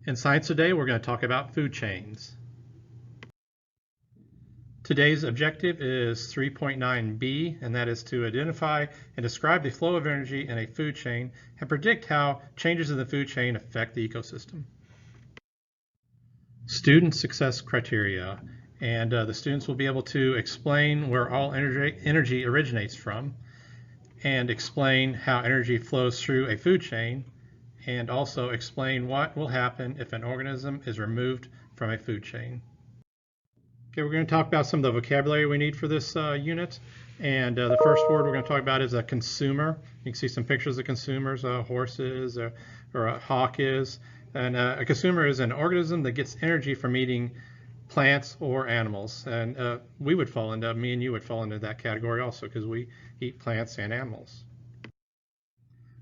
In Science Today, we're going to talk about food chains. Today's objective is 3.9b, and that is to identify and describe the flow of energy in a food chain and predict how changes in the food chain affect the ecosystem. Student success criteria, and the students will be able to explain where all energy originates from and explain how energy flows through a food chain, and also explain what will happen if an organism is removed from a food chain. Okay, we're going to talk about some of the vocabulary we need for this unit. And the first word we're going to talk about is a consumer. You can see some pictures of consumers, horses, or a hawk is. And a consumer is an organism that gets energy from eating plants or animals. And we would fall into, me and you would fall into that category also, because we eat plants and animals.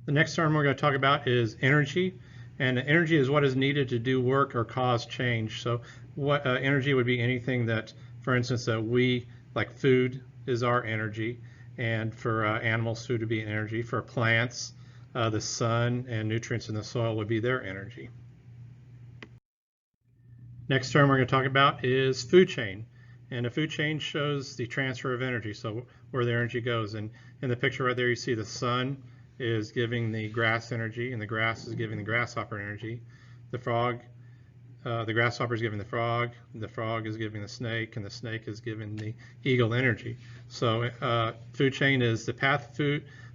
The next term we're going to talk about is energy, and energy is what is needed to do work or cause change. So what energy would be anything that, for instance, we, like food is our energy, and for animals, food would be energy. For plants, the sun and nutrients in the soil would be their energy. Next term we're going to talk about is food chain. And a food chain shows the transfer of energy, so where the energy goes. And in the picture right there, you see the sun is giving the grass energy, and the grass is giving the grasshopper energy. The grasshopper is giving the frog is giving the snake, and the snake is giving the eagle energy. So food chain is the path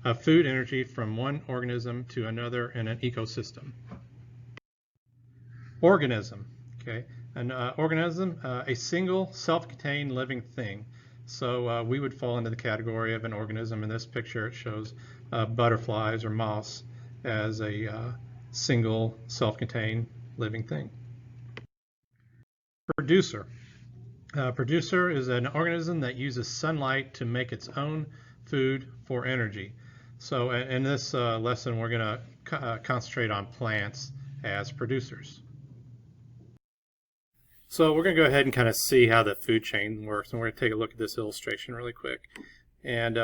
of food energy from one organism to another in an ecosystem. Organism, okay? An organism, a single self-contained living thing. So we would fall into the category of an organism. In this picture, it shows butterflies or moths as a single self-contained living thing. Producer. Producer is an organism that uses sunlight to make its own food for energy. So in this lesson, we're going to concentrate on plants as producers. So we're going to go ahead and kind of see how the food chain works, and we're going to take a look at this illustration really quick. And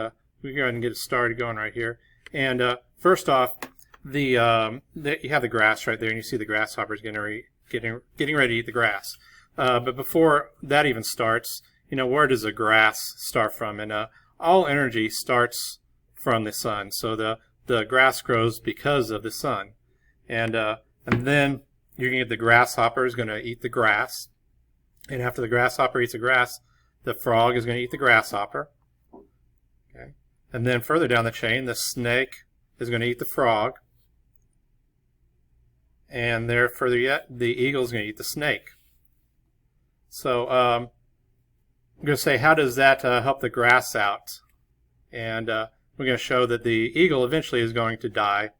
we can go ahead and get it started going right here. And first off, you have the grass right there, and you see the grasshoppers getting ready to eat the grass. But before that even starts, where does the grass start from? And all energy starts from the sun. So the grass grows because of the sun. And then you're going to get the grasshopper is going to eat the grass. And after the grasshopper eats the grass, the frog is going to eat the grasshopper. Okay. And then further down the chain, the snake is going to eat the frog. And there further yet, the eagle is going to eat the snake. So I'm going to say, how does that help the grass out? And we're going to show that the eagle eventually is going to die,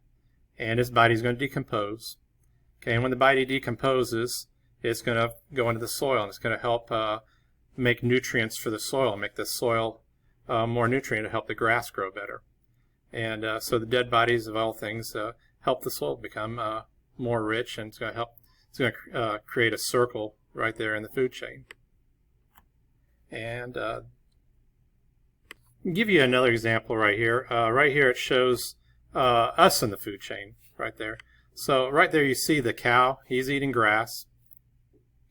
and its body is going to decompose. Okay, and when the body decomposes, it's going to go into the soil, and it's going to help make nutrients for the soil, make the soil more nutrient to help the grass grow better. And so the dead bodies of all things help the soil become more rich, and it's going to help. It's going to create a circle right there in the food chain. And give you another example right here. Right here it shows us in the food chain right there. So right there you see the cow. He's eating grass.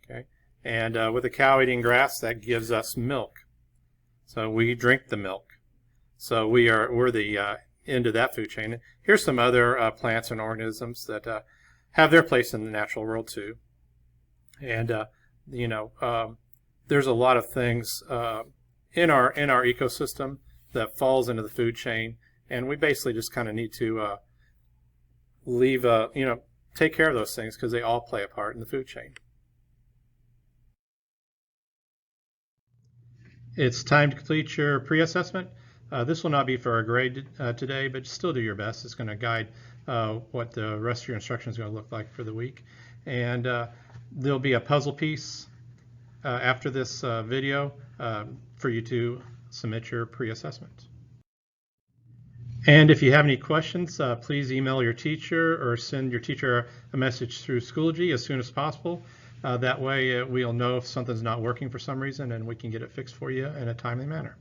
Okay, and with the cow eating grass, that gives us milk. So we drink the milk. So we're the end of that food chain. Here's some other plants and organisms that have their place in the natural world too. And there's a lot of things in our ecosystem that falls into the food chain, and we basically just kind of need to take care of those things because they all play a part in the food chain. It's time to complete your pre-assessment. This will not be for a grade today, but still do your best. It's going to guide what the rest of your instruction is going to look like for the week. And there'll be a puzzle piece after this video for you to submit your pre-assessment. And if you have any questions, please email your teacher or send your teacher a message through Schoology as soon as possible. That way we'll know if something's not working for some reason, and we can get it fixed for you in a timely manner.